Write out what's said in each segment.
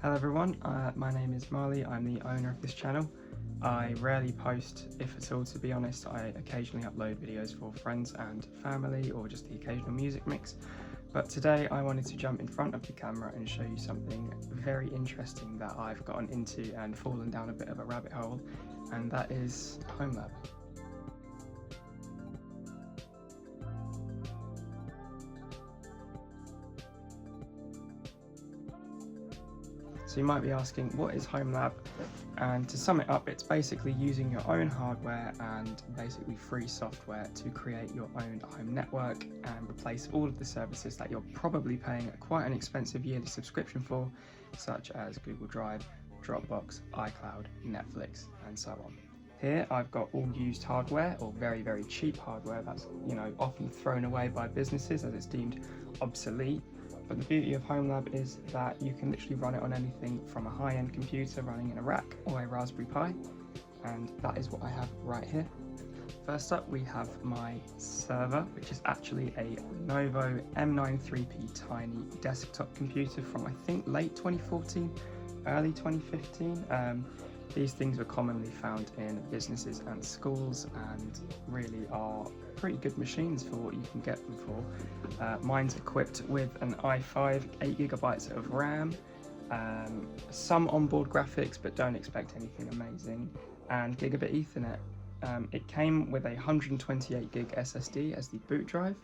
Hello everyone, my name is Marley. I'm the owner of this channel. I rarely post, if at all, to be honest. I occasionally upload videos for friends and family or just the occasional music mix. But today I wanted to jump in front of the camera and show you something very interesting that I've gotten into and fallen down a bit of a rabbit hole, and that is Homelab. So you might be asking, what is Homelab? And to sum it up, it's basically using your own hardware and basically free software to create your own home network and replace all of the services that you're probably paying quite an expensive yearly subscription for, such as Google Drive, Dropbox, iCloud, Netflix, and so on. Here I've got all used hardware, or very cheap hardware that's often thrown away by businesses as it's deemed obsolete. But the beauty of Homelab is that you can literally run it on anything from a high-end computer running in a rack or a Raspberry Pi, and that is what I have right here. First up, we have my server, which is actually a Lenovo M93P tiny desktop computer from I think late 2014, early 2015. These things are commonly found in businesses and schools and really are pretty good machines for what you can get them for. Mine's equipped with an i5, 8GB of RAM, some onboard graphics, but don't expect anything amazing, and gigabit Ethernet. It came with a 128GB SSD as the boot drive,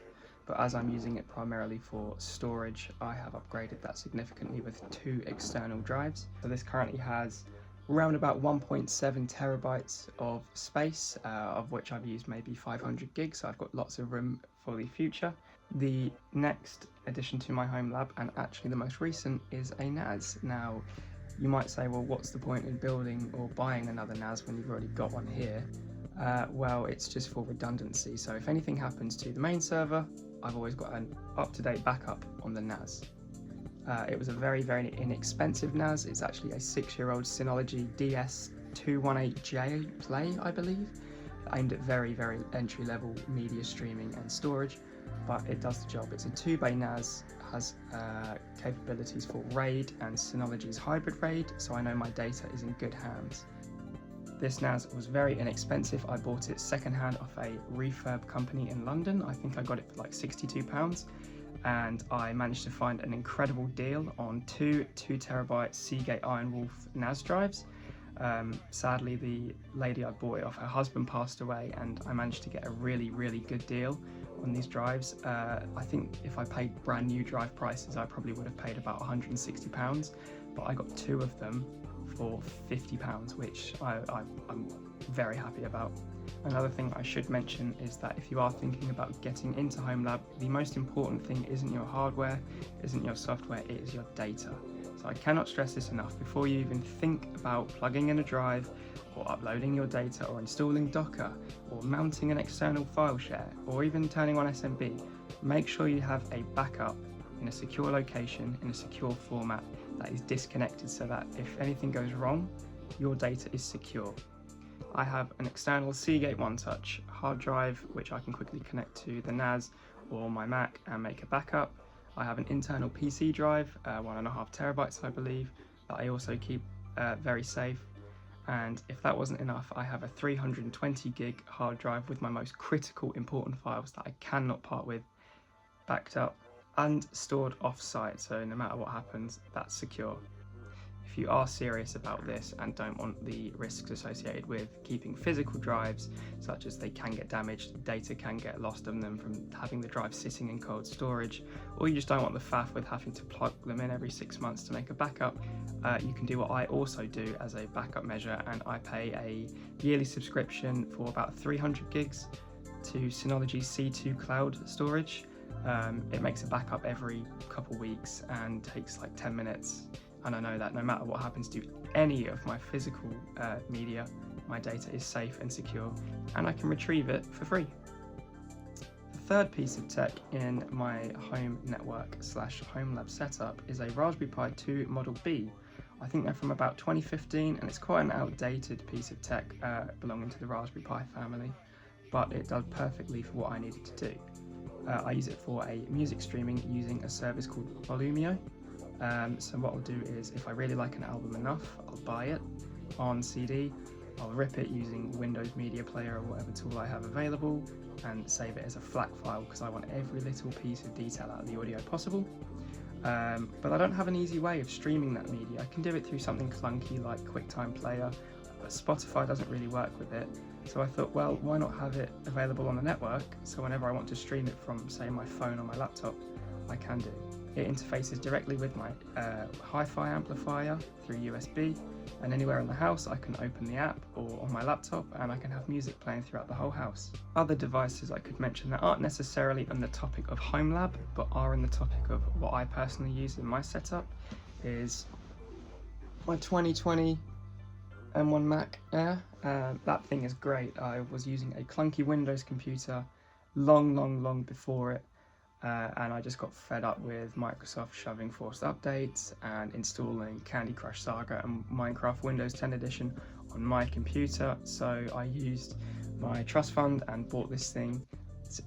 but as I'm using it primarily for storage, I have upgraded that significantly with 2 external drives. So this currently has around about 1.7 terabytes of space, of which I've used maybe 500 gigs, so I've got lots of room for the future. The next addition to my Homelab, and actually the most recent, is a NAS. Now, you might say, well, what's the point in building or buying another NAS when you've already got one here? Well, it's just for redundancy, so if anything happens to the main server, I've always got an up-to-date backup on the NAS. It was a very inexpensive NAS. It's actually a 6-year-old Synology DS218J Play, I believe, aimed at very entry-level media streaming and storage, but it does the job. It's a 2-bay NAS, has capabilities for RAID and Synology's hybrid RAID, so I know my data is in good hands. This NAS was very inexpensive. I bought it secondhand off a refurb company in London. I think I got it for like £62. And I managed to find an incredible deal on 2 2TB Seagate Iron Wolf NAS drives. Sadly, the lady I bought it off, her husband passed away, and I managed to get a really good deal on these drives. I think if I paid brand new drive prices, I probably would have paid about £160, but I got 2 of them for £50, which I'm very happy about. Another thing I should mention is that if you are thinking about getting into Homelab, the most important thing isn't your hardware, isn't your software, it is your data. So I cannot stress this enough. Before you even think about plugging in a drive or uploading your data or installing Docker or mounting an external file share or even turning on SMB, make sure you have a backup in a secure location, in a secure format that is disconnected, so that if anything goes wrong, your data is secure. I have an external Seagate OneTouch hard drive which I can quickly connect to the NAS or my Mac and make a backup. I have an internal PC drive, 1.5 terabytes I believe, that I also keep very safe. And if that wasn't enough, I have a 320 gig hard drive with my most critical important files that I cannot part with, backed up and stored off-site, so no matter what happens, that's secure. If you are serious about this and don't want the risks associated with keeping physical drives, such as they can get damaged, data can get lost on them from having the drive sitting in cold storage, or you just don't want the faff with having to plug them in every 6 months to make a backup, you can do what I also do as a backup measure, and I pay a yearly subscription for about 300 gigs to Synology C2 cloud storage. It makes a backup every couple weeks and takes like 10 minutes. And I know that no matter what happens to any of my physical media, my data is safe and secure, and I can retrieve it for free. The third piece of tech in my home network / Homelab setup is a Raspberry Pi 2 Model B. I think they're from about 2015, and it's quite an outdated piece of tech belonging to the Raspberry Pi family, but it does perfectly for what I needed to do. I use it for a music streaming using a service called Volomio. So what I'll do is, if I really like an album enough, I'll buy it on CD, I'll rip it using Windows Media Player or whatever tool I have available, and save it as a FLAC file because I want every little piece of detail out of the audio possible. But I don't have an easy way of streaming that media. I can do it through something clunky like QuickTime Player, but Spotify doesn't really work with it. So I thought, well, why not have it available on the network, so whenever I want to stream it from, say, my phone or my laptop, I can do. It interfaces directly with my hi-fi amplifier through USB, and anywhere in the house I can open the app or on my laptop and I can have music playing throughout the whole house. Other devices I could mention that aren't necessarily on the topic of Homelab but are in the topic of what I personally use in my setup is my 2020 M1 Mac Air. That thing is great. I was using a clunky Windows computer long before it. And I just got fed up with Microsoft shoving forced updates and installing Candy Crush Saga and Minecraft Windows 10 Edition on my computer. So I used my trust fund and bought this thing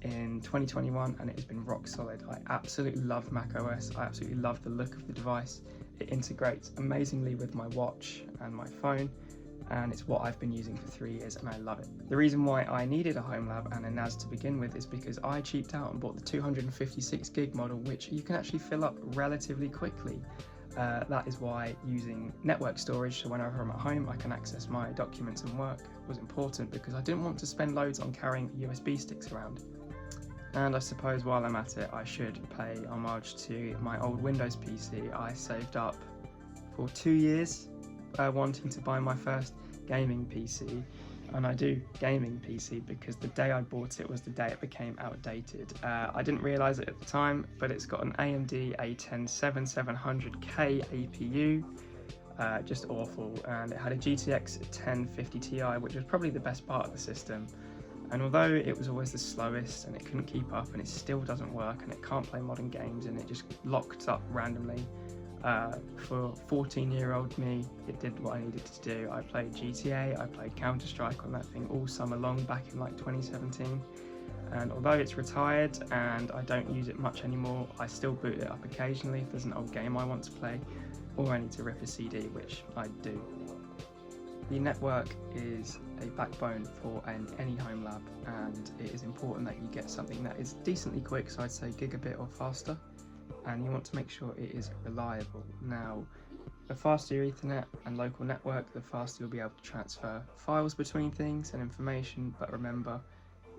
in 2021, and it has been rock solid. I absolutely love macOS. I absolutely love the look of the device. It integrates amazingly with my watch and my phone, and it's what I've been using for 3 years and I love it. The reason why I needed a Homelab and a NAS to begin with is because I cheaped out and bought the 256 gig model, which you can actually fill up relatively quickly. That is why using network storage, so whenever I'm at home I can access my documents and work, was important because I didn't want to spend loads on carrying USB sticks around. And I suppose while I'm at it, I should pay homage to my old Windows PC. I saved up for 2 years wanting to buy my first gaming PC, and I do gaming PC because the day I bought it was the day it became outdated. I didn't realise it at the time, but it's got an AMD A10 7700K APU, just awful, and it had a GTX 1050 Ti, which was probably the best part of the system. And although it was always the slowest and it couldn't keep up and it still doesn't work and it can't play modern games and it just locked up randomly, for 14-year-old me, it did what I needed to do. I played GTA, I played Counter-Strike on that thing all summer long back in like 2017. And although it's retired and I don't use it much anymore, I still boot it up occasionally if there's an old game I want to play or I need to rip a CD, which I do. The network is a backbone for any Homelab, and it is important that you get something that is decently quick, so I'd say gigabit or faster, and you want to make sure it is reliable. Now, the faster your Ethernet and local network, the faster you'll be able to transfer files between things and information, but remember,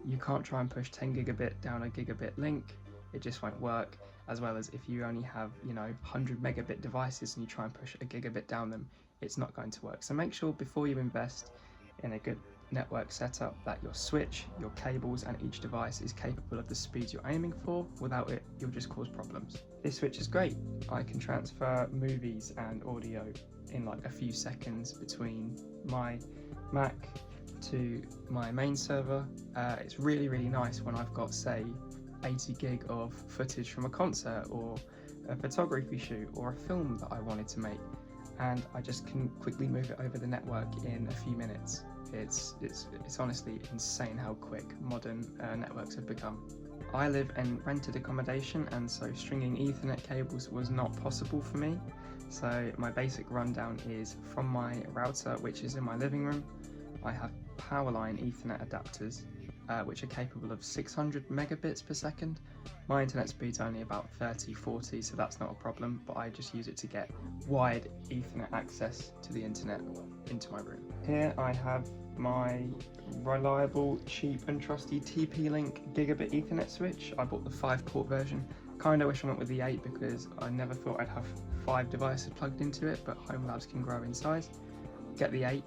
you can't try and push 10 gigabit down a gigabit link, it just won't work, as well as if you only have, 100 megabit devices and you try and push a gigabit down them, it's not going to work. So make sure before you invest in a good network setup that your switch, your cables and each device is capable of the speeds you're aiming for. Without it, you'll just cause problems. This switch is great. I can transfer movies and audio in like a few seconds between my Mac to my main server. It's really nice when I've got, say, 80 gig of footage from a concert or a photography shoot or a film that I wanted to make, and I just can quickly move it over the network in a few minutes. It's honestly insane how quick modern networks have become. I live in rented accommodation, and so stringing Ethernet cables was not possible for me. So my basic rundown is from my router, which is in my living room. I have Powerline Ethernet adapters, which are capable of 600 megabits per second. My internet speed's only about 30-40, so that's not a problem, but I just use it to get wide Ethernet access to the internet into my room. Here I have my reliable, cheap and trusty TP-Link gigabit Ethernet switch. I bought the 5-port version. Kinda wish I went with the 8 because I never thought I'd have 5 devices plugged into it, but Homelabs can grow in size. Get the 8.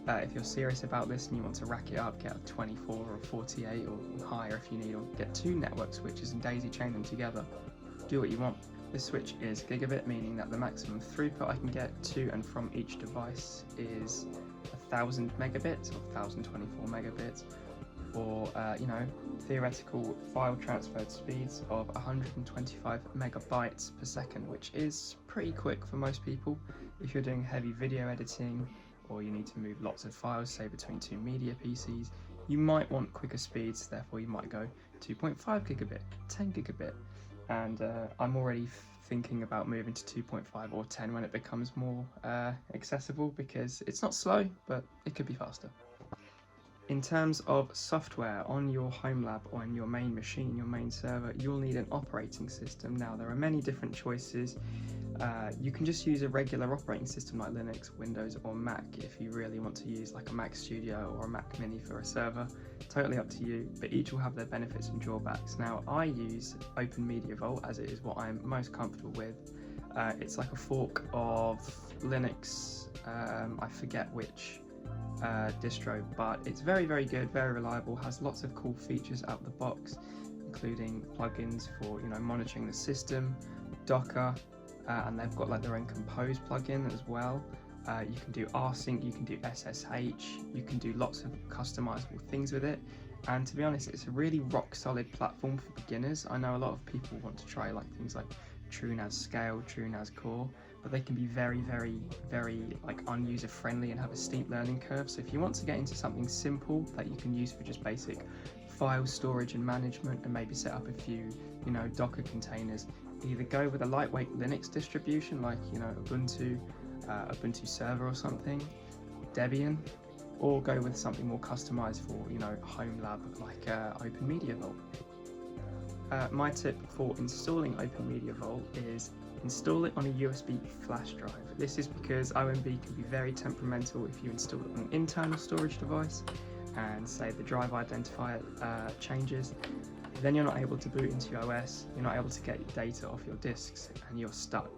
If you're serious about this and you want to rack it up, get a 24 or a 48 or higher if you need, or get 2 network switches and daisy chain them together. Do what you want. This switch is gigabit, meaning that the maximum throughput I can get to and from each device is 1000 megabits or 1024 megabits, or theoretical file transfer speeds of 125 megabytes per second, which is pretty quick for most people. If you're doing heavy video editing, or you need to move lots of files, say between 2 media PCs, you might want quicker speeds, therefore you might go 2.5 gigabit, 10 gigabit, and I'm already thinking about moving to 2.5 or 10 when it becomes more accessible, because it's not slow, but it could be faster. In terms of software on your Homelab or on your main machine, your main server, you'll need an operating system. Now, there are many different choices. You can just use a regular operating system like Linux, Windows or Mac if you really want to use like a Mac Studio or a Mac Mini for a server. Totally up to you, but each will have their benefits and drawbacks. Now, I use Open Media Vault as it is what I'm most comfortable with. It's like a fork of Linux, I forget which distro, but it's very, very good, very reliable, has lots of cool features out the box, including plugins for monitoring the system, Docker, and they've got like their own Compose plugin as well. You can do rsync, you can do SSH, you can do lots of customizable things with it, and to be honest, it's a really rock solid platform for beginners. I know a lot of people want to try like things like TrueNAS Scale, TrueNAS Core, but they can be very, very, very like unuser friendly and have a steep learning curve. So if you want to get into something simple that you can use for just basic file storage and management, and maybe set up a few Docker containers, either go with a lightweight Linux distribution like Ubuntu, Ubuntu Server or something, Debian, or go with something more customized for Homelab like Open Media Vault. My tip for installing Open Media Vault is install it on a USB flash drive. This is because OMV can be very temperamental if you install it on an internal storage device and say the drive identifier changes. Then you're not able to boot into your OS, you're not able to get data off your disks, and you're stuck.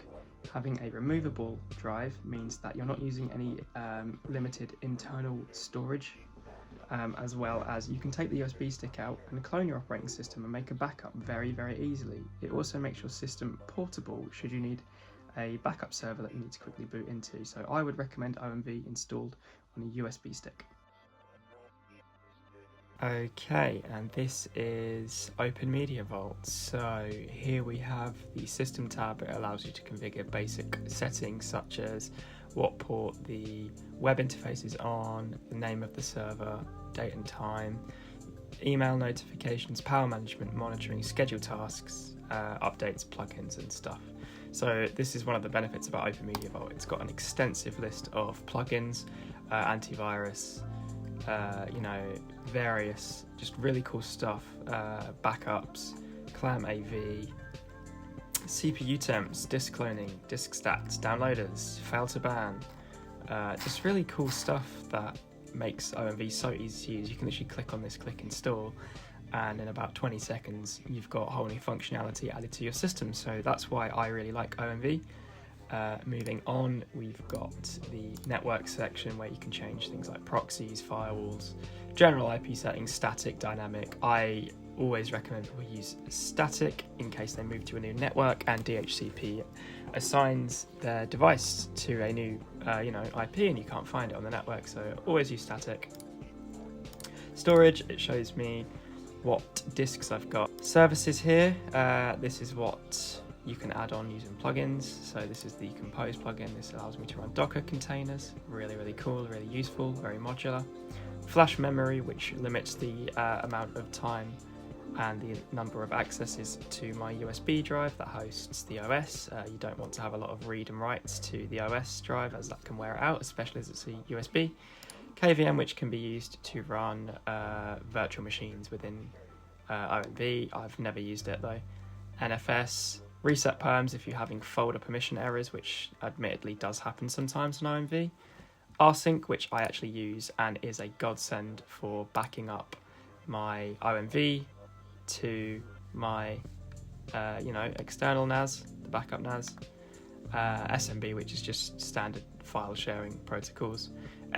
Having a removable drive means that you're not using any limited internal storage, as well as you can take the USB stick out and clone your operating system and make a backup very, very easily. It also makes your system portable should you need a backup server that you need to quickly boot into. So I would recommend OMV installed on a USB stick. Okay, and this is Open Media Vault. So here we have the System tab. It allows you to configure basic settings such as what port the web interface is on, the name of the server, date and time, email notifications, power management, monitoring, schedule tasks, updates, plugins and stuff. So this is one of the benefits about Open Media Vault. It's got an extensive list of plugins, antivirus, various just really cool stuff, backups, clam AV, CPU temps, disk cloning, disk stats, downloaders, fail to ban, just really cool stuff that makes OMV so easy to use. You can literally click on this, click install, and in about 20 seconds you've got whole new functionality added to your system. So that's why I really like OMV. Moving on, we've got the network section where you can change things like proxies, firewalls, general IP settings, static, dynamic. I always recommend people use static in case they move to a new network, and DHCP assigns their device to a new IP and you can't find it on the network, so always use static. Storage, it shows me what disks I've got. Services here, this is what you can add on using plugins. So this is the Compose plugin. This allows me to run Docker containers. Really, really cool, really useful, very modular. Flash memory, which limits the amount of time and the number of accesses to my USB drive that hosts the OS. You don't want to have a lot of read and writes to the OS drive, as that can wear it out, especially as it's a USB. KVM, which can be used to run virtual machines within OMV. I've never used it though. NFS, reset perms if you're having folder permission errors, which admittedly does happen sometimes on OMV. rsync, which I actually use and is a godsend for backing up my OMV to my external NAS, the backup NAS. SMB, which is just standard file sharing protocols.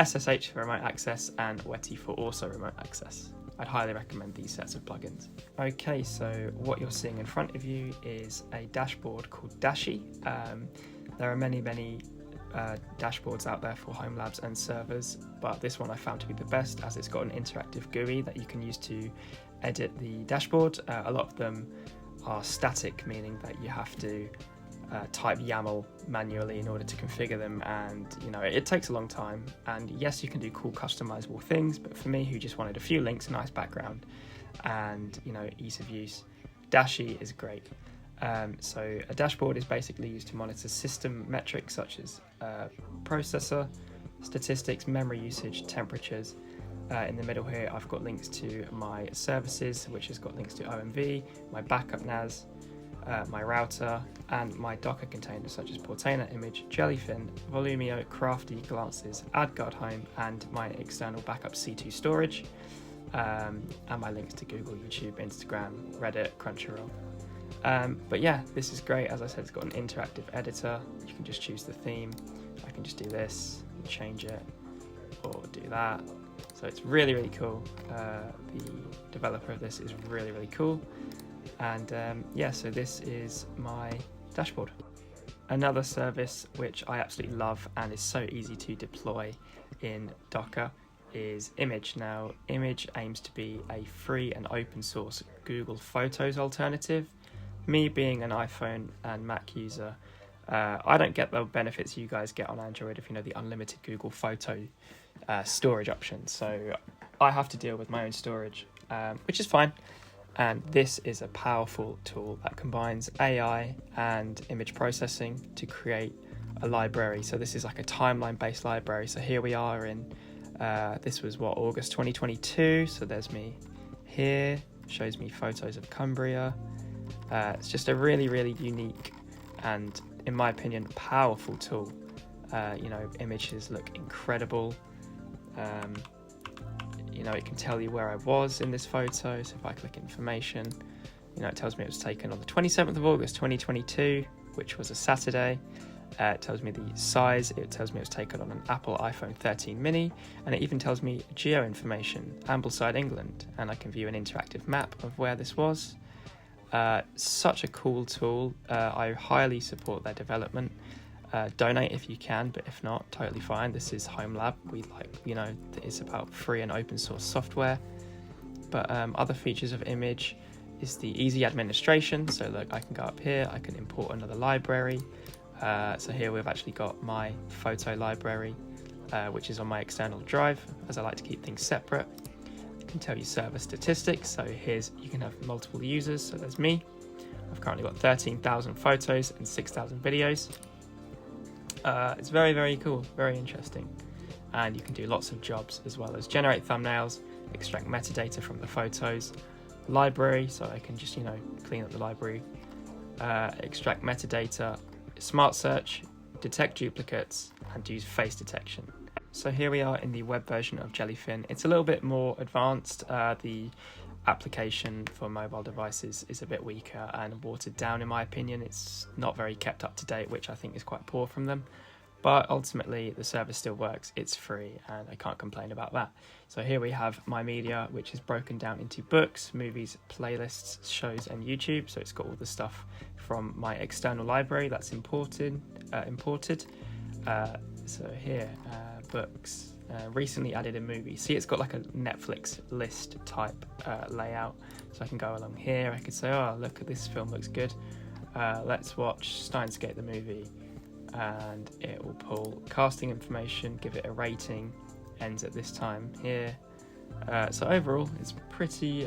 SSH for remote access, and WETI for also remote access. I'd highly recommend these sets of plugins. Okay, so what you're seeing in front of you is a dashboard called Dashi. There are many dashboards out there for home labs and servers, but this one I found to be the best as it's got an interactive GUI that you can use to edit the dashboard. A lot of them are static, meaning that you have to type YAML manually in order to configure them, and it takes a long time. And yes, you can do cool customizable things, but for me, who just wanted a few links, a nice background, and ease of use, Dashi is great. So a dashboard is basically used to monitor system metrics such as processor, statistics, memory usage, temperatures. In the middle here, I've got links to my services, which has got links to OMV, my backup NAS, my router, and my Docker containers such as Portainer Image, Jellyfin, Volomio, Crafty, Glances, AdGuard Home, and my external backup C2 storage, and my links to Google, YouTube, Instagram, Reddit, Crunchyroll. But yeah, this is great. As I said, it's got an interactive editor. You can just choose the theme. I can just do this, and change it, or do that. So it's really, really cool. The developer of this is really, really cool. And yeah, so this is my dashboard. Another service which I absolutely love and is so easy to deploy in Docker is Image. Now, Image aims to be a free and open source Google Photos alternative. Me being an iPhone and Mac user, I don't get the benefits you guys get on Android if you know the unlimited Google Photo storage option. So I have to deal with my own storage, which is fine. And this is a powerful tool that combines AI and image processing to create a library. So this is like a timeline-based library. So here we are in, this was August 2022. So there's me here, shows me photos of Cumbria. It's just a really, really unique and, in my opinion, powerful tool. Images look incredible. It can tell you where I was in this photo. So if I click information, it tells me it was taken on the 27th of August 2022, which was a Saturday. It tells me the size. It tells me it was taken on an Apple iPhone 13 mini, and it even tells me geo information, Ambleside, England, and I can view an interactive map of where this was. Such a cool tool. I highly support their development. Donate if you can, but if not, totally fine. This is Homelab. It's about free and open source software. But other features of Image is the easy administration. So look, I can go up here, I can import another library. So here we've actually got my photo library, which is on my external drive, as I like to keep things separate. I can tell you server statistics. So you can have multiple users. So there's me. I've currently got 13,000 photos and 6,000 videos. It's very, very cool, very interesting. And you can do lots of jobs as well as generate thumbnails, extract metadata from the photos, library, so I can just, clean up the library, extract metadata, smart search, detect duplicates, and use face detection. So here we are in the web version of Jellyfin. It's a little bit more advanced. The application for mobile devices is a bit weaker and watered down, in my opinion. It's not very kept up to date, which I think is quite poor from them. But ultimately, the service still works. It's free, and I can't complain about that. So here we have my media, which is broken down into books, movies, playlists, shows, and YouTube. So it's got all the stuff from my external library that's imported. So here, books. Recently added a movie. See, it's got like a Netflix list type layout. So I can go along here. I could say, oh, look at this film, looks good. Let's watch Steins Gate the movie. And it will pull casting information, give it a rating, ends at this time here. So overall, it's pretty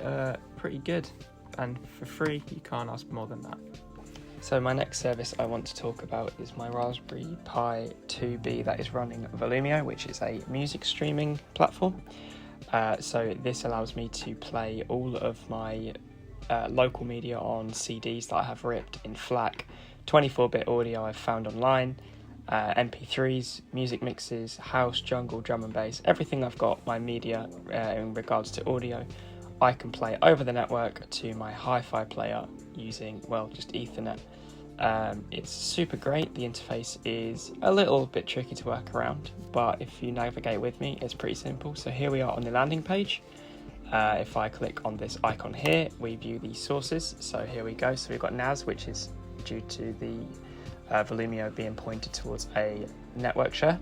good. And for free, you can't ask more than that. So my next service I want to talk about is my Raspberry Pi 2B that is running Volomio, which is a music streaming platform. So this allows me to play all of my local media on CDs that I have ripped in FLAC, 24-bit audio I've found online, MP3s, music mixes, house, jungle, drum and bass, everything I've got, my media in regards to audio, I can play over the network to my hi-fi player using, just Ethernet. It's super great. The interface is a little bit tricky to work around, but if you navigate with me, it's pretty simple. So here we are on the landing page. If I click on this icon here, we view the sources. So here we go. So we've got NAS, which is due to the Volomio being pointed towards a network share.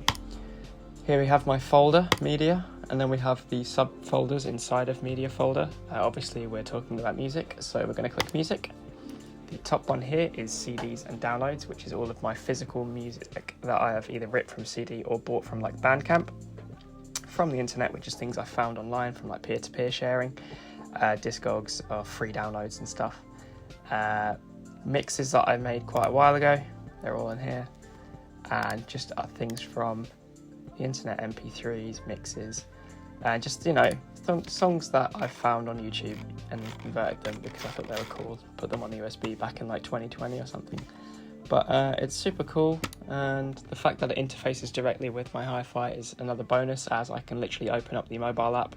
Here we have my folder, media, and then we have the subfolders inside of media folder. Obviously we're talking about music, so we're going to click music. The top one here is CDs and downloads, which is all of my physical music that I have either ripped from CD or bought from like Bandcamp, from the internet, which is things I found online from like peer-to-peer sharing, Discogs or free downloads and stuff. mixes that I made quite a while ago. They're all in here, and just things from the internet, MP3s, mixes, and just, you know, songs that I found on YouTube and converted them because I thought they were cool. Put them on the USB back in like 2020 or something. But it's super cool, and the fact that it interfaces directly with my hi-fi is another bonus, as I can literally open up the mobile app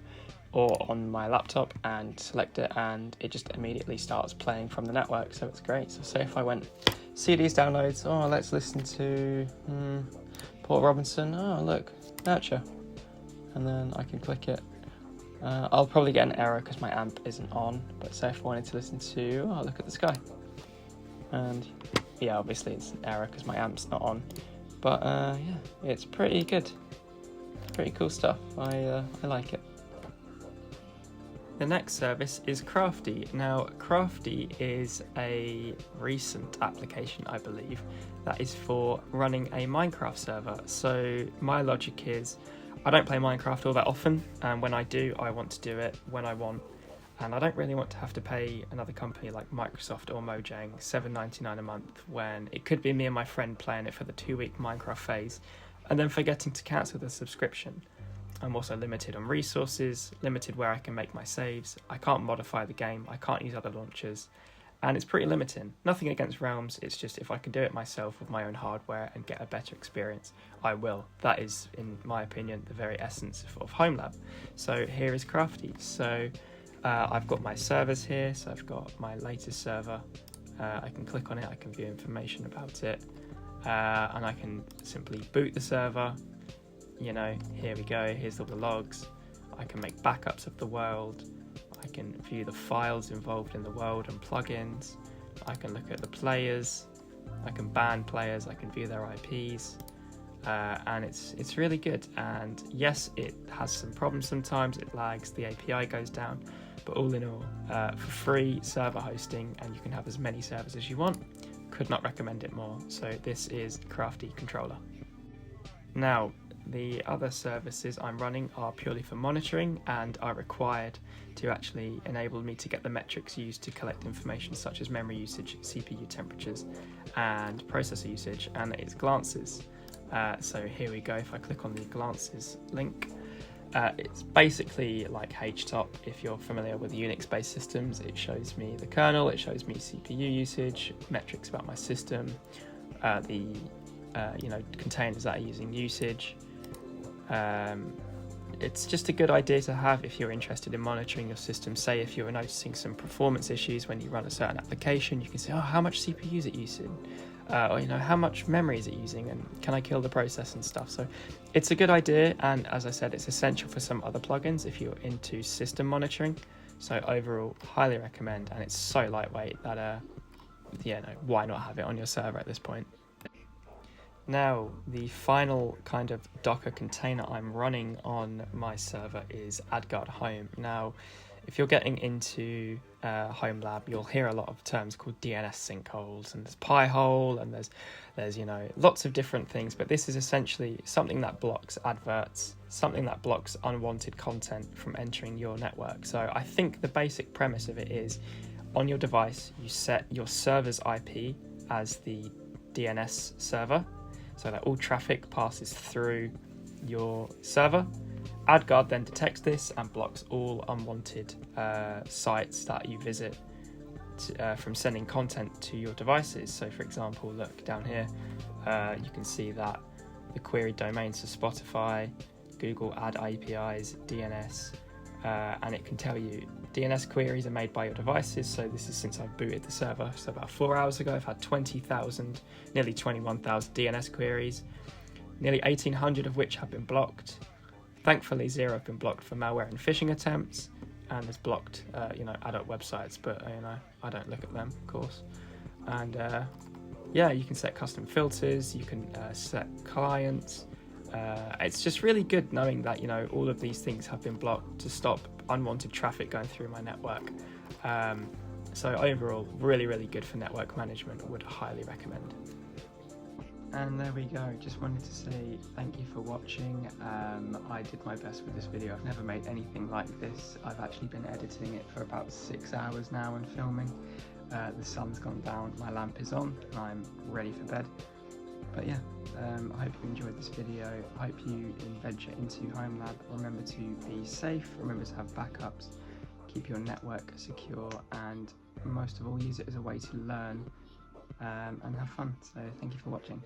or on my laptop and select it, and it just immediately starts playing from the network, so it's great. So say if I went CDs downloads, oh, let's listen to Paul Robinson, oh look, Nurture, and then I can click it. I'll probably get an error because my amp isn't on, but say if I wanted to listen to, oh, look at the sky, and yeah, obviously it's an error because my amp's not on, but yeah, it's pretty good, pretty cool stuff. I like it. The next service is Crafty. Now, Crafty is a recent application, I believe, that is for running a Minecraft server. So my logic is, I don't play Minecraft all that often, and when I do, I want to do it when I want. And I don't really want to have to pay another company like Microsoft or Mojang $7.99 a month when it could be me and my friend playing it for the 2-week Minecraft phase and then forgetting to cancel the subscription. I'm also limited on resources, limited where I can make my saves. I can't modify the game, I can't use other launchers, and it's pretty limiting. Nothing against Realms, it's just if I can do it myself with my own hardware and get a better experience, I will. That is, in my opinion, the very essence of Homelab. So here is Crafty. So I've got my servers here, so I've got my latest server. I can click on it, I can view information about it, and I can simply boot the server. You know, here we go, here's all the logs. I can make backups of the world. I can view the files involved in the world and plugins. I can look at the players. I can ban players, I can view their IPs. And it's really good. And yes, it has some problems sometimes, it lags, the API goes down, but all in all, for free server hosting, and you can have as many servers as you want. Could not recommend it more. So this is Crafty Controller. Now, the other services I'm running are purely for monitoring and are required to actually enable me to get the metrics used to collect information such as memory usage, CPU temperatures, and processor usage, and it's glances. So here we go, if I click on the glances link, it's basically like HTOP. If you're familiar with Unix-based systems, it shows me the kernel, it shows me CPU usage, metrics about my system, the containers that are using usage. It's just a good idea to have if you're interested in monitoring your system. Say if you're noticing some performance issues when you run a certain application, you can say, oh, how much CPU is it using? Or, you know, how much memory is it using, and can I kill the process and stuff? So it's a good idea, and as I said, it's essential for some other plugins if you're into system monitoring. So overall, highly recommend, and it's so lightweight that why not have it on your server at this point? Now, the final kind of Docker container I'm running on my server is AdGuard Home. Now, if you're getting into Homelab, you'll hear a lot of terms called DNS sinkholes, and there's Pi-hole, and there's lots of different things, but this is essentially something that blocks adverts, something that blocks unwanted content from entering your network. So I think the basic premise of it is, on your device, you set your server's IP as the DNS server, so that all traffic passes through your server. AdGuard then detects this and blocks all unwanted sites that you visit from sending content to your devices. So for example, look down here, you can see that the queried domains are Spotify, Google Ad APIs, DNS, and it can tell you DNS queries are made by your devices. So this is since I've booted the server, so about 4 hours ago, I've had 20,000, nearly 21,000 DNS queries, nearly 1,800 of which have been blocked. Thankfully, 0 have been blocked for malware and phishing attempts, and has blocked, adult websites, but I don't look at them, of course. And you can set custom filters, you can set clients. It's just really good knowing that all of these things have been blocked to stop unwanted traffic going through my network. So overall, really, really good for network management. Would highly recommend. And there we go, just wanted to say thank you for watching. I did my best with this video. I've never made anything like this. I've actually been editing it for about 6 hours now and filming. The sun's gone down, my lamp is on, and I'm ready for bed. But yeah, I hope you enjoyed this video. I hope you venture into Homelab. Remember to be safe, remember to have backups, keep your network secure, and most of all, use it as a way to learn and have fun. So thank you for watching.